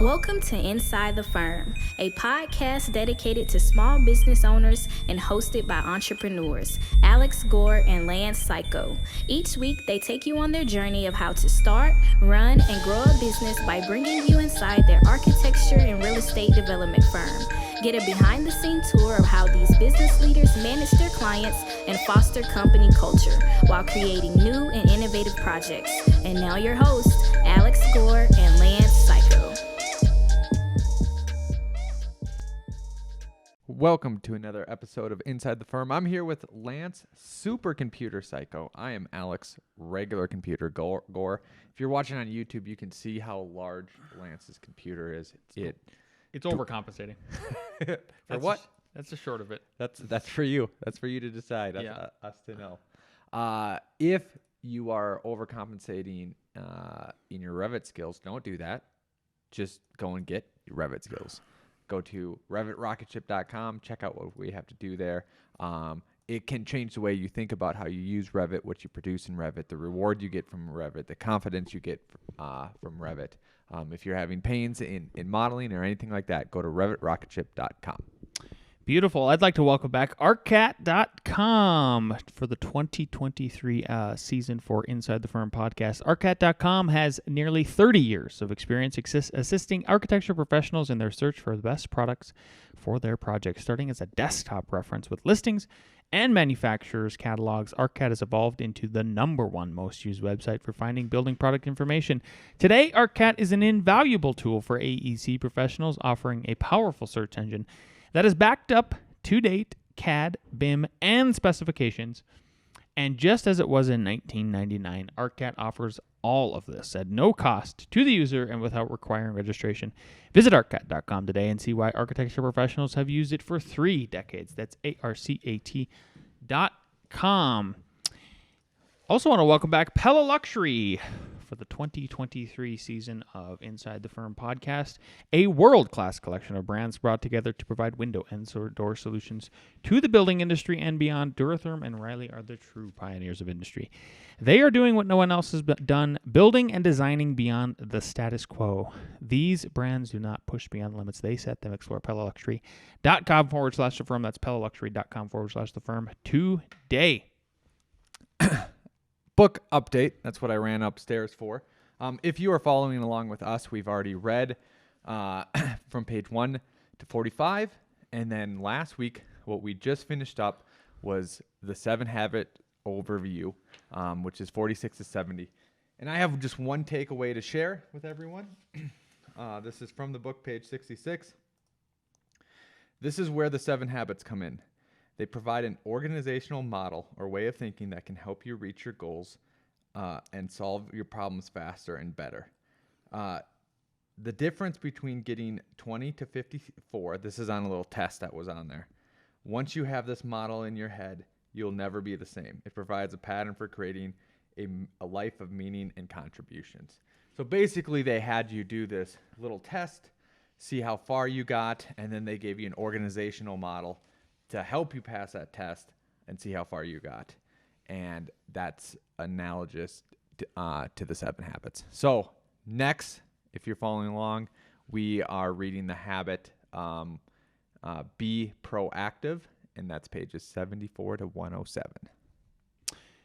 Welcome to Inside the Firm, a podcast dedicated to small business owners and hosted by entrepreneurs, Alex, Gore, and Lance Cayko. Each week, they take you on their journey of how to start, run, and grow a business by bringing you inside their architecture and real estate development firm. Get a behind-the-scenes tour of how these business leaders manage their clients and foster company culture while creating new and innovative projects. And now your hosts, Alex, Gore, and Lance Cayko. Welcome to another episode of Inside the Firm. I'm here with Lance, Supercomputer Cayko. I am Alex, Regular Computer Gore. If you're watching on YouTube, you can see how large Lance's computer is. It's overcompensating. For what? That's the short of it. That's for you. That's for you to decide. That's us to know. If you are overcompensating in your Revit skills, don't do that. Just go and get your Revit skills. Go to revitrocketship.com. Check out what we have to do there. It can change the way you think about how you use Revit, what you produce in Revit, the reward you get from Revit, the confidence you get from Revit. If you're having pains in modeling or anything like that, go to revitrocketship.com. Beautiful. I'd like to welcome back ARCAT.com for the 2023 season for Inside the Firm podcast. ARCAT.com has nearly 30 years of experience assisting architecture professionals in their search for the best products for their projects. Starting as a desktop reference with listings and manufacturers' catalogs, ARCAT has evolved into the #1 most used website for finding building product information. Today, ARCAT is an invaluable tool for AEC professionals, offering a powerful search engine that is backed up to date CAD, BIM, and specifications. And just as it was in 1999, ARCAT offers all of this at no cost to the user and without requiring registration. Visit ARCAT.com today and see why architecture professionals have used it for 3 decades. That's ARCAT.com. Also want to welcome back Pella Luxury for the 2023 season of Inside the Firm podcast, a world-class collection of brands brought together to provide window and door solutions to the building industry and beyond. Duratherm and Riley are the true pioneers of industry. They are doing what no one else has done, building and designing beyond the status quo. These brands do not push beyond the limits. They set them. Explore PellaLuxury.com/the firm. That's PellaLuxury.com/the firm today. Book update. That's what I ran upstairs for. If you are following along with us, we've already read from page 1 to 45. And then last week, what we just finished up was the 7 Habit overview, which is 46 to 70. And I have just one takeaway to share with everyone. This is from the book, page 66. This is where the 7 habits come in. They provide an organizational model or way of thinking that can help you reach your goals and solve your problems faster and better. The difference between getting 20 to 54, this is on a little test that was on there. Once you have this model in your head, you'll never be the same. It provides a pattern for creating a life of meaning and contributions. So basically, they had you do this little test, see how far you got, and then they gave you an organizational model to help you pass that test and see how far you got. And that's analogous to the 7 habits. So next, if you're following along, we are reading the habit Be Proactive, and that's pages 74 to 107.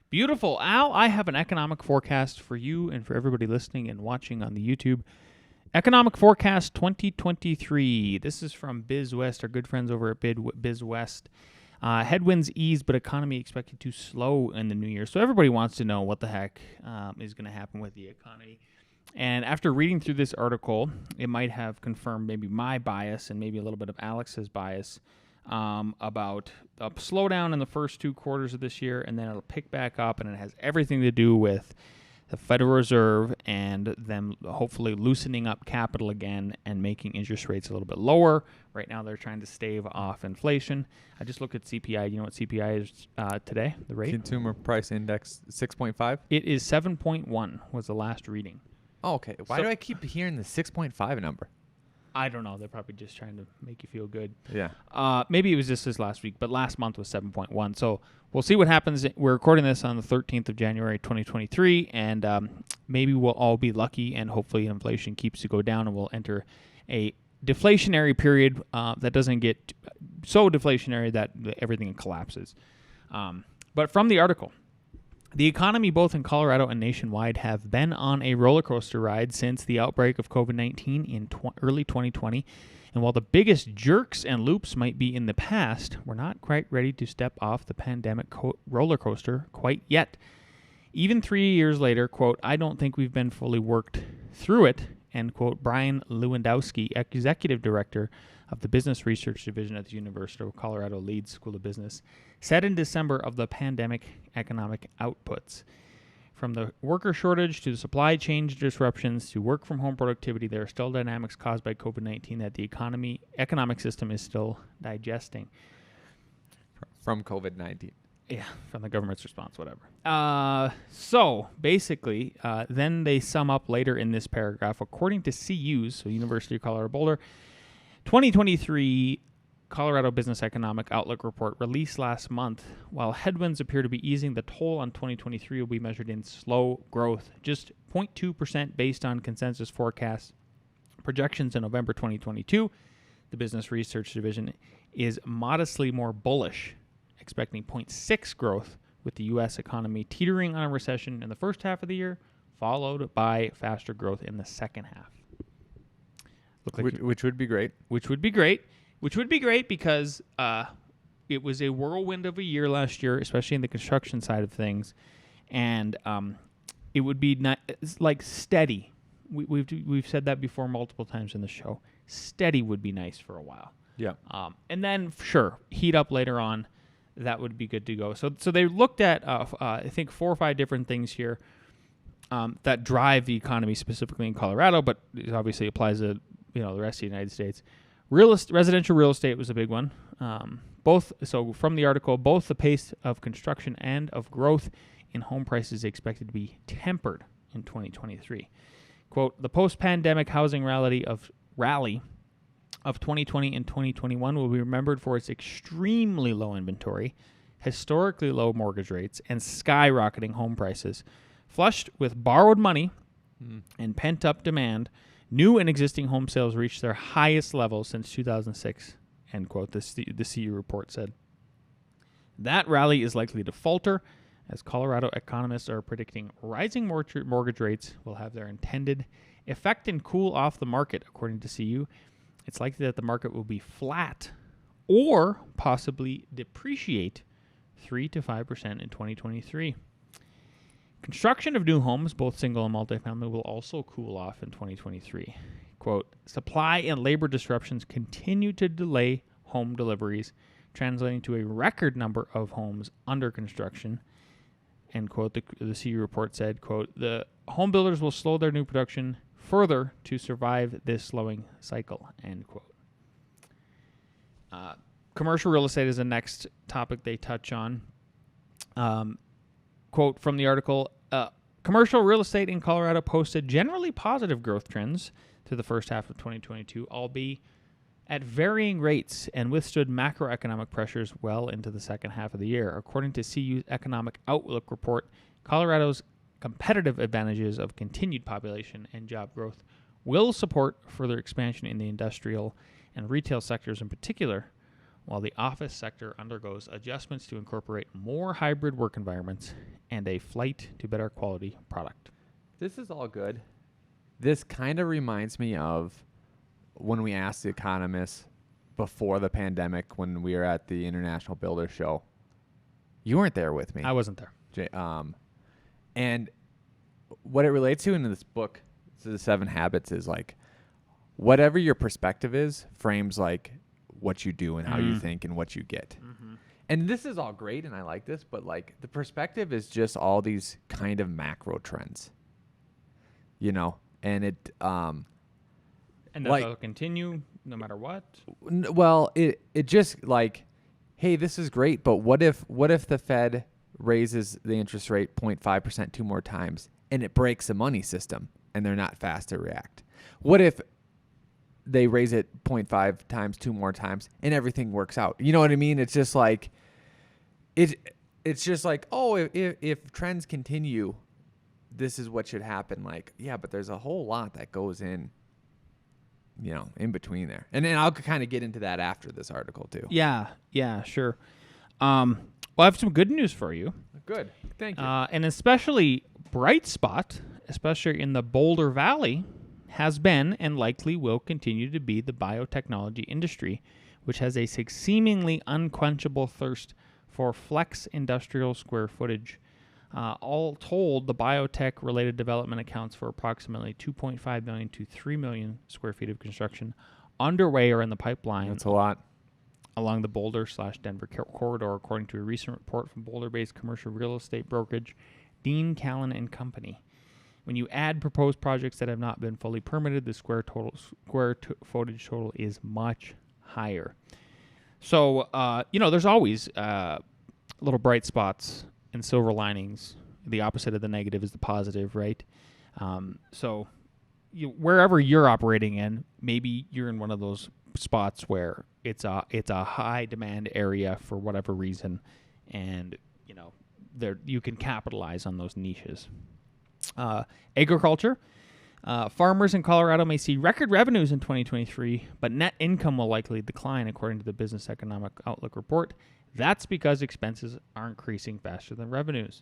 Beautiful. Al, I have an economic forecast for you and for everybody listening and watching on the YouTube. Economic Forecast 2023. This is from BizWest, our good friends over at BizWest. Headwinds ease, but economy expected to slow in the new year. So everybody wants to know what the heck is going to happen with the economy. And after reading through this article, it might have confirmed maybe my bias and maybe a little bit of Alex's bias about a slowdown in the first 2 quarters of this year, and then it'll pick back up, and it has everything to do with the Federal Reserve and them hopefully loosening up capital again and making interest rates a little bit lower. Right now, they're trying to stave off inflation. I just looked at CPI. You know what CPI is today, the rate? Consumer Price Index, 6.5? It is 7.1 was the last reading. Oh, okay. Why do I keep hearing the 6.5 number? I don't know. They're probably just trying to make you feel good. Yeah. Maybe it was just this last week, but last month was 7.1. So we'll see what happens. We're recording this on the 13th of January, 2023, and maybe we'll all be lucky, and hopefully inflation keeps to go down, and we'll enter a deflationary period that doesn't get so deflationary that everything collapses. But from the article, the economy both in Colorado and nationwide have been on a roller coaster ride since the outbreak of COVID-19 in early 2020. And while the biggest jerks and loops might be in the past, we're not quite ready to step off the pandemic roller coaster quite yet. Even 3 years later, quote, I don't think we've been fully worked through it, end quote. Brian Lewandowski, executive director of the Business Research Division at the University of Colorado Leeds School of Business, said in December of the pandemic economic outputs. From the worker shortage to the supply chain disruptions to work from home productivity, there are still dynamics caused by COVID-19 that the economic system is still digesting. From COVID-19. Yeah, from the government's response, whatever. So basically, then they sum up later in this paragraph, according to CU's, so University of Colorado Boulder, 2023 Colorado Business Economic Outlook report released last month. While headwinds appear to be easing, the toll on 2023 will be measured in slow growth, just 0.2% based on consensus forecasts. Projections in November 2022, the Business Research Division is modestly more bullish, expecting 0.6 growth, with the U.S. economy teetering on a recession in the first half of the year, followed by faster growth in the second half. Which would be great. Which would be great because it was a whirlwind of a year last year, especially in the construction side of things, and it would be like steady. We've said that before multiple times in the show. Steady would be nice for a while. Yeah. And then sure, heat up later on. That would be good to go. So they looked at I think 4 or 5 different things here that drive the economy specifically in Colorado, but it obviously applies to the rest of the United States. Residential real estate was a big one. So from the article, both the pace of construction and of growth in home prices is expected to be tempered in 2023. Quote, the post-pandemic housing rally of 2020 and 2021 will be remembered for its extremely low inventory, historically low mortgage rates, and skyrocketing home prices. Flushed with borrowed money and pent-up demand, new and existing home sales reached their highest level since 2006, end quote, the CU report said. That rally is likely to falter, as Colorado economists are predicting rising mortgage rates will have their intended effect and cool off the market, according to CU. It's likely that the market will be flat or possibly depreciate 3 to 5% in 2023. Construction of new homes, both single and multifamily, will also cool off in 2023. Quote, supply and labor disruptions continue to delay home deliveries, translating to a record number of homes under construction. End quote. The CU report said, quote, the home builders will slow their new production further to survive this slowing cycle, end quote. Commercial real estate is the next topic they touch on. Quote from the article, commercial real estate in Colorado posted generally positive growth trends through the first half of 2022, albeit at varying rates, and withstood macroeconomic pressures well into the second half of the year. According to CU's Economic Outlook report, Colorado's competitive advantages of continued population and job growth will support further expansion in the industrial and retail sectors in particular, while the office sector undergoes adjustments to incorporate more hybrid work environments and a flight to better quality product. This is all good. This kind of reminds me of when we asked the economists before the pandemic when we were at the International Builder Show. You weren't there with me. I wasn't there. And what it relates to in this book, the 7 Habits, is like whatever your perspective is frames like what you do and how you think and what you get. Mm-hmm. And this is all great and I like this, but like the perspective is just all these kind of macro trends, and it, and that'll continue no matter what. Well, it just like, hey, this is great, but what if the Fed raises the interest rate 0.5% 2 more times and it breaks the money system and they're not fast to react? What if they raise it 0.5 times, 2 more times, and everything works out. You know what I mean? It's just like it's just like, oh, if trends continue, this is what should happen. Like, yeah, but there's a whole lot that goes in, in between there. And then I'll kind of get into that after this article too. Yeah, sure. Well, I have some good news for you. Good. Thank you. And especially bright spot, especially in the Boulder Valley, has been and likely will continue to be the biotechnology industry, which has a seemingly unquenchable thirst for flex industrial square footage. All told, the biotech-related development accounts for approximately 2.5 million to 3 million square feet of construction underway or in the pipeline. That's a lot. Along the Boulder/Denver corridor, according to a recent report from Boulder-based commercial real estate brokerage Dean Callan and Company. When you add proposed projects that have not been fully permitted, the square footage total is much higher. So, there's always little bright spots and silver linings. The opposite of the negative is the positive, right? So, wherever you're operating in, maybe you're in one of those spots where it's a high demand area for whatever reason, and there you can capitalize on those niches. Agriculture. Farmers in Colorado may see record revenues in 2023, but net income will likely decline, according to the Business Economic Outlook report. That's because expenses are increasing faster than revenues.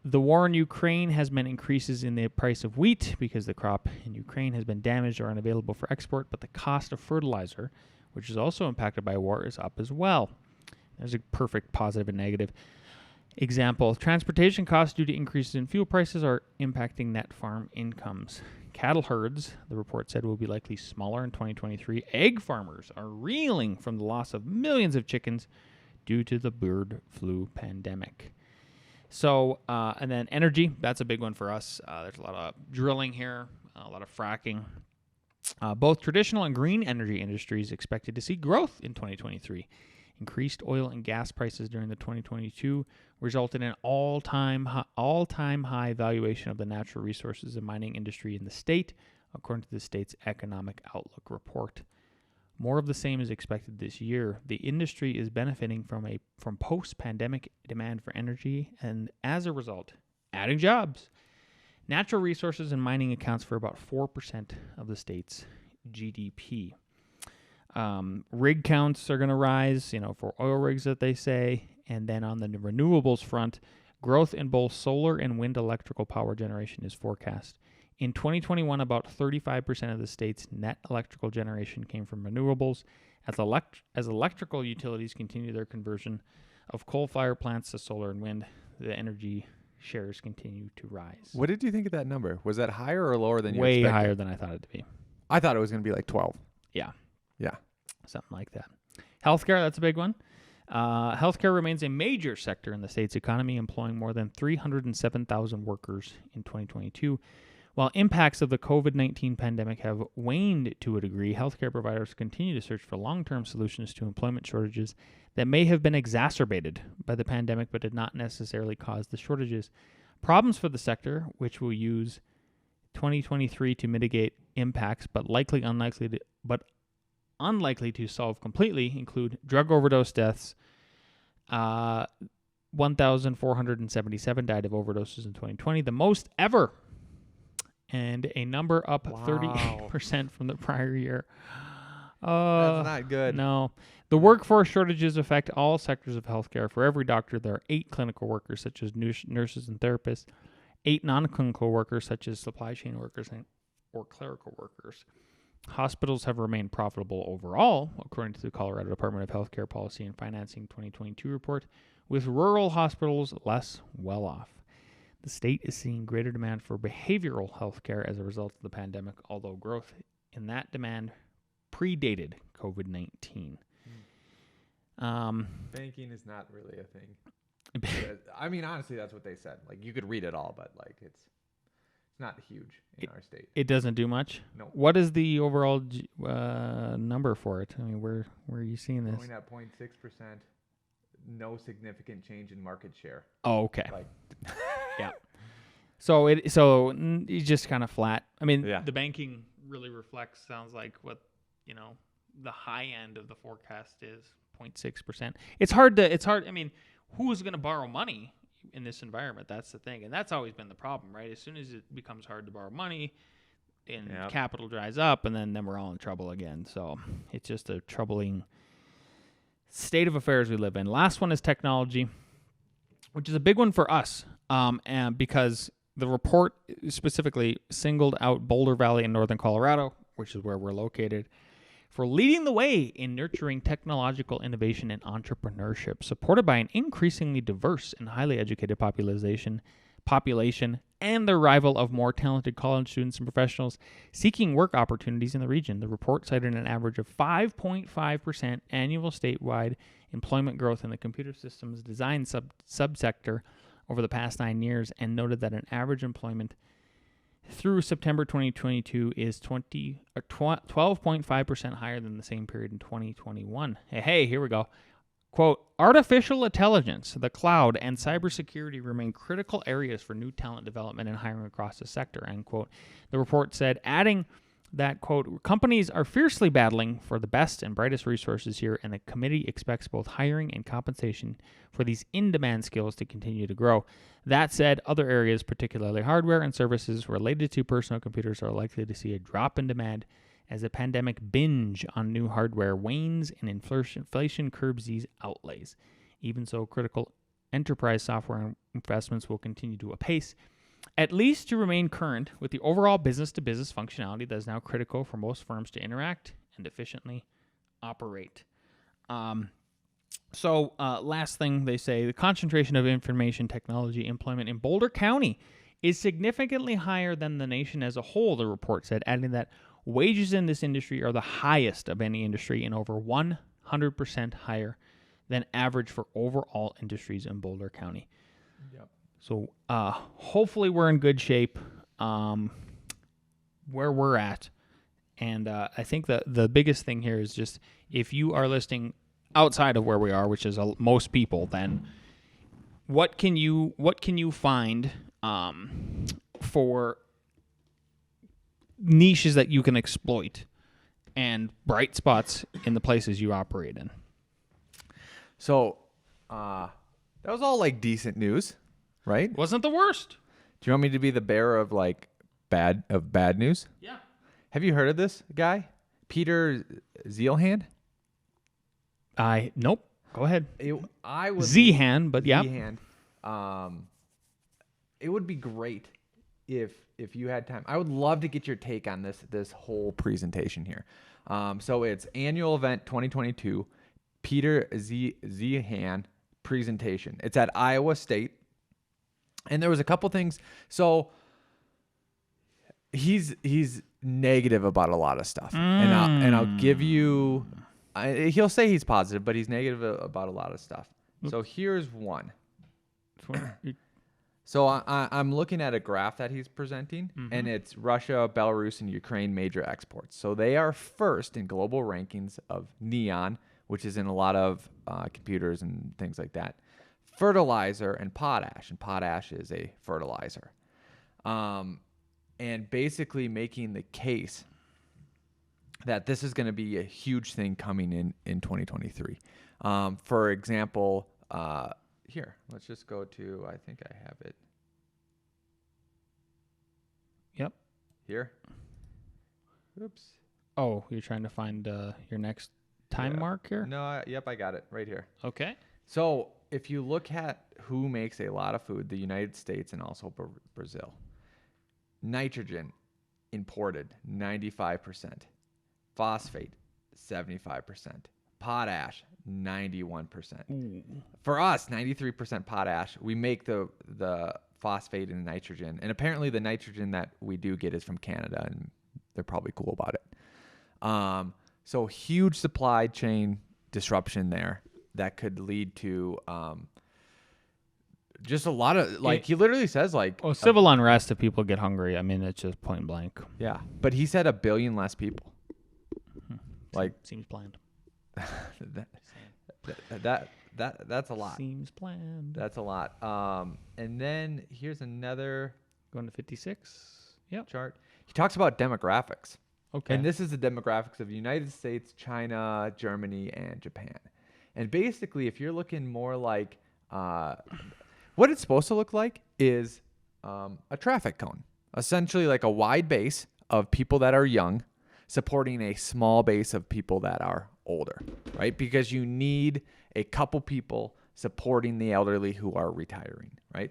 The war in Ukraine has meant increases in the price of wheat because the crop in Ukraine has been damaged or unavailable for export, but the cost of fertilizer, which is also impacted by war, is up as well. There's a perfect positive and negative example. Transportation costs due to increases in fuel prices are impacting net farm incomes. Cattle herds, the report said, will be likely smaller in 2023. Egg farmers are reeling from the loss of millions of chickens due to the bird flu pandemic. So, and then energy, that's a big one for us. There's a lot of drilling here, a lot of fracking. Both traditional and green energy industries expected to see growth in 2023. Increased oil and gas prices during the 2022 resulted in all-time high valuation of the natural resources and mining industry in the state, according to the state's Economic Outlook report. More of the same is expected this year. The industry is benefiting from post-pandemic demand for energy and, as a result, adding jobs. Natural resources and mining accounts for about 4% of the state's GDP. Rig counts are going to rise, for oil rigs that they say. And then on the renewables front, growth in both solar and wind electrical power generation is forecast. In 2021, about 35% of the state's net electrical generation came from renewables. As electrical utilities continue their conversion of coal-fired plants to solar and wind, the energy shares continue to rise. What did you think of that number? Was that higher or lower than you expected? Way expected? Higher than I thought it to be. I thought it was going to be like 12. Yeah. Yeah. Something like that. Healthcare, that's a big one. Healthcare remains a major sector in the state's economy, employing more than 307,000 workers in 2022. While impacts of the COVID-19 pandemic have waned to a degree, healthcare providers continue to search for long-term solutions to employment shortages that may have been exacerbated by the pandemic but did not necessarily cause the shortages. Problems for the sector, which will use 2023 to mitigate impacts but unlikely to solve completely, include drug overdose deaths. 1,477 died of overdoses in 2020, the most ever, and a number up 38% from the prior year. That's not good. No. The workforce shortages affect all sectors of healthcare. For every doctor, there are 8 clinical workers, such as nurses and therapists, 8 non-clinical workers, such as supply chain workers or clerical workers. Hospitals have remained profitable overall, according to the Colorado Department of Healthcare Policy and Financing 2022 report, with rural hospitals less well off. The state is seeing greater demand for behavioral health care as a result of the pandemic, although growth in that demand predated COVID-19. Banking is not really a thing. I mean, honestly, that's what they said. Like, you could read it all, but like it's not huge in our state. It doesn't do much? No. What is the overall number for it? I mean, where are you seeing this? Growing at 0.6%. No significant change in market share. Oh, okay. Like, yeah. So it's just kind of flat. I mean, Yeah. the banking really reflects, sounds like what, the high end of the forecast is 0.6%. It's hard. I mean, who's going to borrow money in this environment? That's the thing. And that's always been the problem, right? As soon as it becomes hard to borrow money and capital dries up, and then we're all in trouble again. So it's just a troubling state of affairs we live in. Last one is technology, which is a big one for us, and because the report specifically singled out Boulder Valley in northern Colorado, which is where we're located, for leading the way in nurturing technological innovation and entrepreneurship, supported by an increasingly diverse and highly educated population, and the arrival of more talented college students and professionals seeking work opportunities in the region. The report cited an average of 5.5% annual statewide employment growth in the computer systems design subsector over the past 9 years, and noted that an average employment through September 2022 is 12.5% higher than the same period in 2021. Hey, here we go. Quote, artificial intelligence, the cloud, and cybersecurity remain critical areas for new talent development and hiring across the sector, end quote. The report said, adding that, quote, companies are fiercely battling for the best and brightest resources here, and the committee expects both hiring and compensation for these in-demand skills to continue to grow. That said, other areas, particularly hardware and services related to personal computers, are likely to see a drop in demand as the pandemic binge on new hardware wanes and inflation curbs these outlays. Even so, critical enterprise software investments will continue to apace, at least to remain current with the overall business-to-business functionality that is now critical for most firms to interact and efficiently operate. Last thing they say, the concentration of information technology employment in Boulder County is significantly higher than the nation as a whole, the report said, adding that wages in this industry are the highest of any industry and over 100% higher than average for overall industries in Boulder County. Yep. So hopefully we're in good shape where we're at. And I think the biggest thing here is just if you are listing outside of where we are, which is most people, then what can you find for niches that you can exploit and bright spots in the places you operate in? So that was all like decent news, right? Wasn't the worst. Do you want me to be the bearer of like bad news? Yeah. Have you heard of this guy, Peter Zeilhand? Nope. Go ahead. I would Zehan, but yeah. Zehan. It would be great if you had time. I would love to get your take on this whole presentation here. So it's annual event 2022, Peter Zehan presentation. It's at Iowa State, and there was a couple things. So he's negative about a lot of stuff, and I'll give you. He'll say he's positive, but he's negative about a lot of stuff. So here's one. So I'm looking at a graph that he's presenting, and it's Russia, Belarus, and Ukraine major exports. So they are first in global rankings of neon, which is in a lot of computers and things like that, fertilizer, and potash is a fertilizer. And basically making the case that this is going to be a huge thing coming in 2023. For example, here, let's just go to, I think I have it. Yep. Here. Oops. Oh, you're trying to find your next time mark here? No, yep, I got it right here. Okay. So if you look at who makes a lot of food, the United States and also Brazil. Nitrogen imported, 95%. Phosphate, 75%. Potash, 91%. Ooh. For us, 93% potash. We make the phosphate and nitrogen. And apparently the nitrogen that we do get is from Canada, and they're probably cool about it. So huge supply chain disruption there that could lead to just a lot of, like, he literally says, like... Oh, civil unrest if people get hungry. I mean, it's just point blank. Yeah, but he said 1 billion less people. Like... Seems planned. That's a lot. Seems planned. That's a lot. And then here's another going to 56. Yep. chart. He talks about demographics. Okay. And this is the demographics of the United States, China, Germany, and Japan. And basically, if you're looking more like what it's supposed to look like is a traffic cone, essentially like a wide base of people that are young supporting a small base of people that are older, right? Because you need a couple people supporting the elderly who are retiring, right?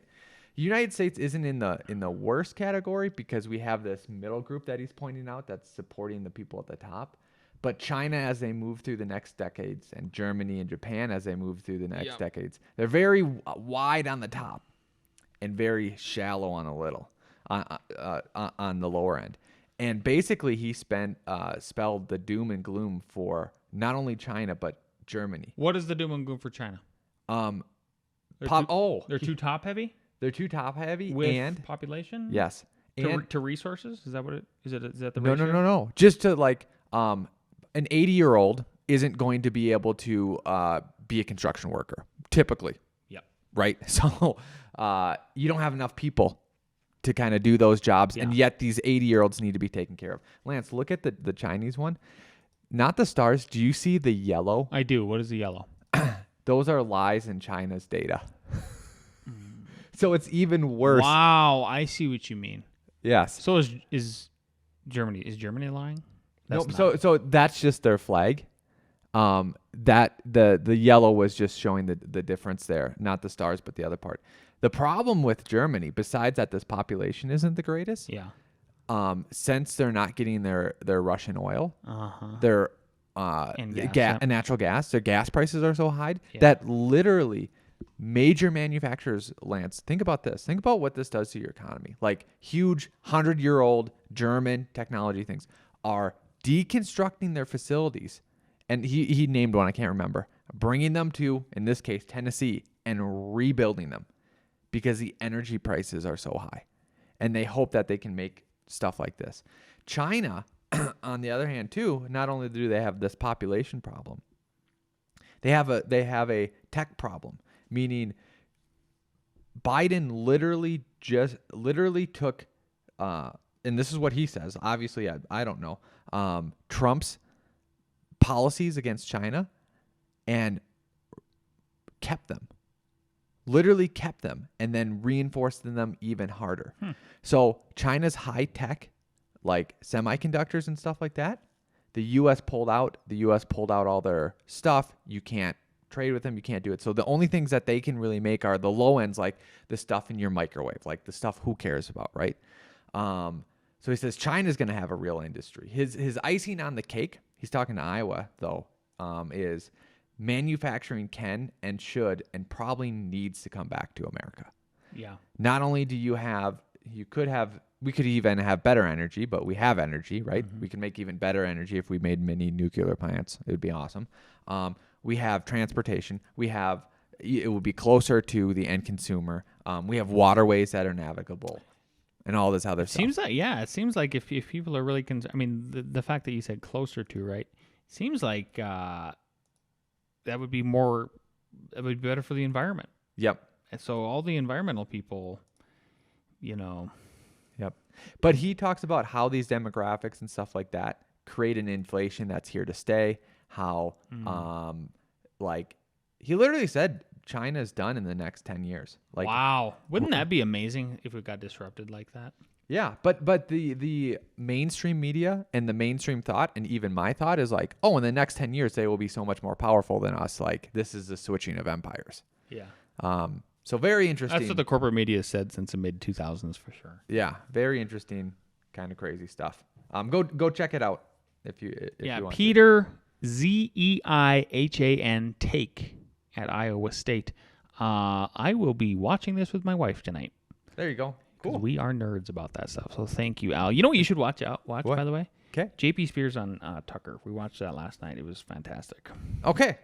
The United States isn't in the worst category because we have this middle group that he's pointing out that's supporting the people at the top. But China, as they move through the next decades, and Germany and Japan, as they move through the next decades, they're very wide on the top and very shallow on the lower end. And basically, he spelled the doom and gloom for not only China but Germany. What is the doom and gloom for China? They're too top heavy. They're too top heavy with population. Yes, to resources. Is that what it is? Is that the no, ratio? No. Just to like an 80-year-old isn't going to be able to be a construction worker typically. Yep. Right. So you don't have enough people to kind of do those jobs, and yet these 80-year-olds need to be taken care of. Lance, look at the Chinese one. Not the stars. Do you see the yellow? I do. What is the yellow? Those are lies in China's data. So it's even worse. Wow, I see what you mean. Yes. So is Germany? Is Germany lying? No. So that's just their flag. That the yellow was just showing the difference there, not the stars, but the other part. The problem with Germany, besides that this population isn't the greatest, since they're not getting their Russian oil, their natural gas, their gas prices are so high that literally major manufacturers, Lance, think about this. Think about what this does to your economy. Like huge 100-year-old German technology things are deconstructing their facilities. And he named one, I can't remember, bringing them to, in this case, Tennessee, and rebuilding them because the energy prices are so high. And they hope that they can make stuff like this. China, on the other hand, too, not only do they have this population problem, they have a tech problem, meaning Biden literally took, and this is what he says. Obviously, I don't know, Trump's policies against China and literally kept them, and then reinforced them even harder. So China's high tech, like semiconductors and stuff like that, the U.S. pulled out. The U.S. pulled out all their stuff. You can't trade with them. You can't do it. So the only things that they can really make are the low ends, like the stuff in your microwave, like the stuff who cares about, right? So he says China's going to have a real industry. His icing on the cake, he's talking to Iowa though, is manufacturing can and should and probably needs to come back to America. Yeah. Not only do we could even have better energy, but we have energy, right? We can make even better energy if we made mini nuclear plants. It would be awesome. We have transportation. It would be closer to the end consumer. We have waterways that are navigable and all this other stuff. It seems like if people are really I mean, the fact that you said closer to, right? Seems like that would be better for the environment. Yep. And so all the environmental people, Yep. But he talks about how these demographics and stuff like that create an inflation that's here to stay. How, like, he literally said China's done in the next 10 years. Like, wow. Wouldn't that be amazing if it got disrupted like that? Yeah. But the mainstream media and the mainstream thought, and even my thought, is like, oh, in the next 10 years, they will be so much more powerful than us. Like, this is the switching of empires. Yeah. So very interesting. That's what the corporate media has said since the mid-2000s for sure. Yeah, very interesting, kind of crazy stuff. Go check it out if you want. Peter Zeihan Take at Iowa State. I will be watching this with my wife tonight. There you go. Cool. We are nerds about that stuff. So thank you, Al. You know what you should watch, What? by the way? Okay. JP Spears on Tucker. We watched that last night. It was fantastic. Okay.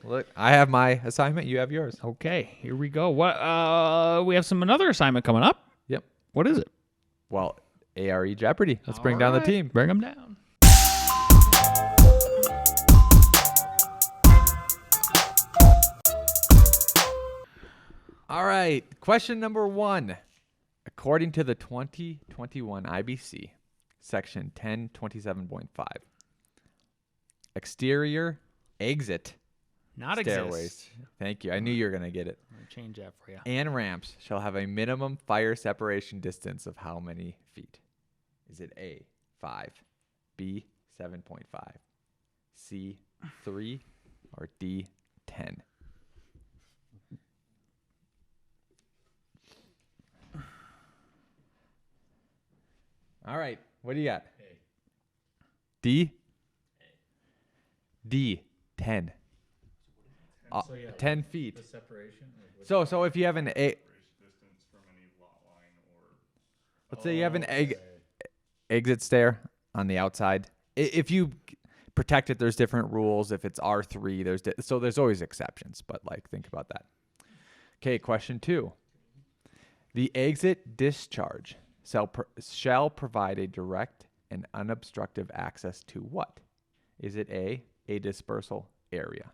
Look, I have my assignment. You have yours. Okay, here we go. What? We have another assignment coming up. Yep. What is it? Well, A.R.E. Jeopardy. Let's bring down the team. Bring them down. All right. Question number 1. According to the 2021 IBC, Section 1027.5. Exterior exit Not stairways. exists. Thank you. I knew you were going to get it. I'm gonna change that for you. And ramps shall have a minimum fire separation distance of how many feet? Is it A, 5, B, 7.5, C, 3, or D, 10? All right. What do you got? D? D, 10. 10 feet. So if you have an A, let's say you have an exit stair on the outside. If you protect it, there's different rules. If it's R3, there's always exceptions. But like, think about that. Okay, question 2. The exit discharge shall provide a direct and unobstructive access to what? Is it A, a dispersal area?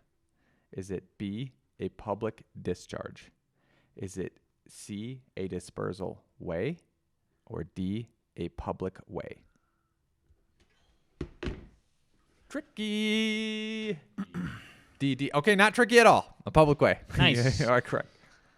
Is it B, a public discharge? Is it C, a dispersal way? Or D, a public way? Tricky. D. Okay, not tricky at all. A public way. Nice. You are correct.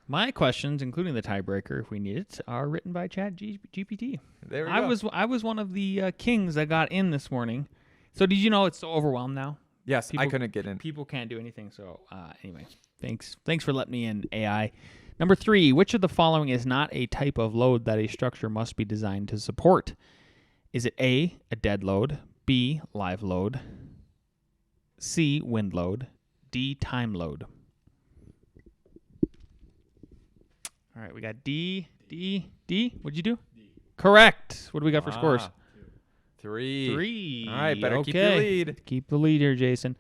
My questions, including the tiebreaker, if we need it, are written by GPT. There we I go. was one of the kings that got in this morning. So did you know it's so overwhelmed now? Yes, I couldn't get in. People can't do anything. So anyway, thanks for letting me in, AI. Number 3, which of the following is not a type of load that a structure must be designed to support? Is it A, a dead load, B, live load, C, wind load, D, time load? All right, we got D. What'd you do? D. Correct. What do we got for scores? 3. All right, better keep the lead. Keep the lead here, Jason.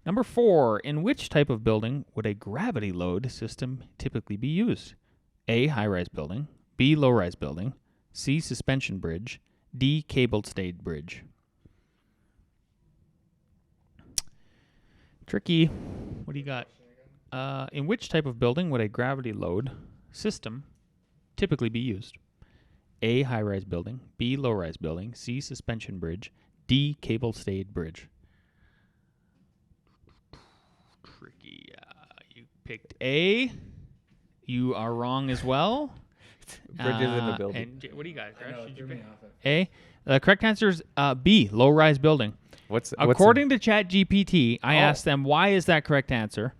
Number 4, in which type of building would a gravity load system typically be used? A, high-rise building, B, low-rise building, C, suspension bridge, D, cable-stayed bridge. Tricky. What do you got? In which type of building would a gravity load system typically be used? A, high-rise building, B, low-rise building, C, suspension bridge, D, cable-stayed bridge. Tricky. You picked A. You are wrong as well. Bridges in the building. And what do you got, Crash? Did you pick A? The correct answer is B, low-rise building. According to ChatGPT, I asked them, why is that correct answer?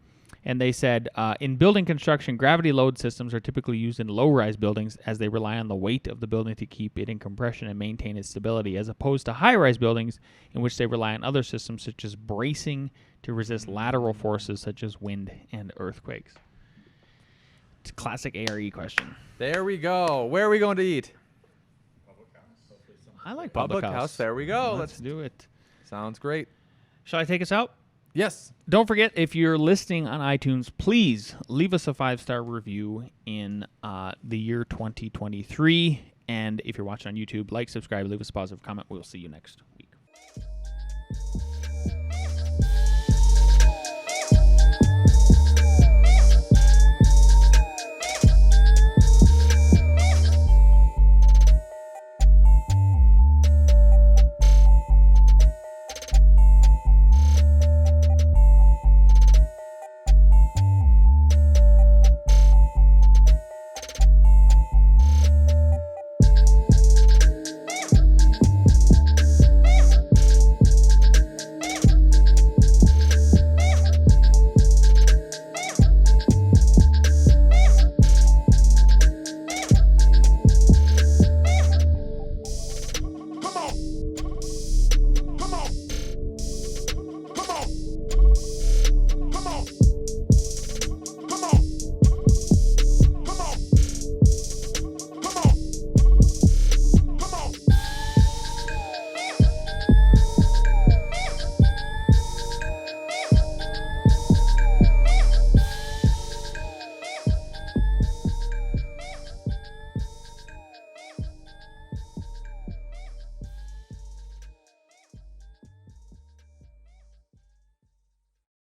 And they said, in building construction, gravity load systems are typically used in low-rise buildings as they rely on the weight of the building to keep it in compression and maintain its stability, as opposed to high-rise buildings in which they rely on other systems such as bracing to resist lateral forces such as wind and earthquakes. It's a classic A.R.E. question. There we go. Where are we going to eat? I like Public house. There we go. Let's do it. Sounds great. Shall I take us out? Yes. Don't forget, if you're listening on iTunes, please leave us a 5-star review in the year 2023. And if you're watching on YouTube, like, subscribe, leave us a positive comment. We'll see you next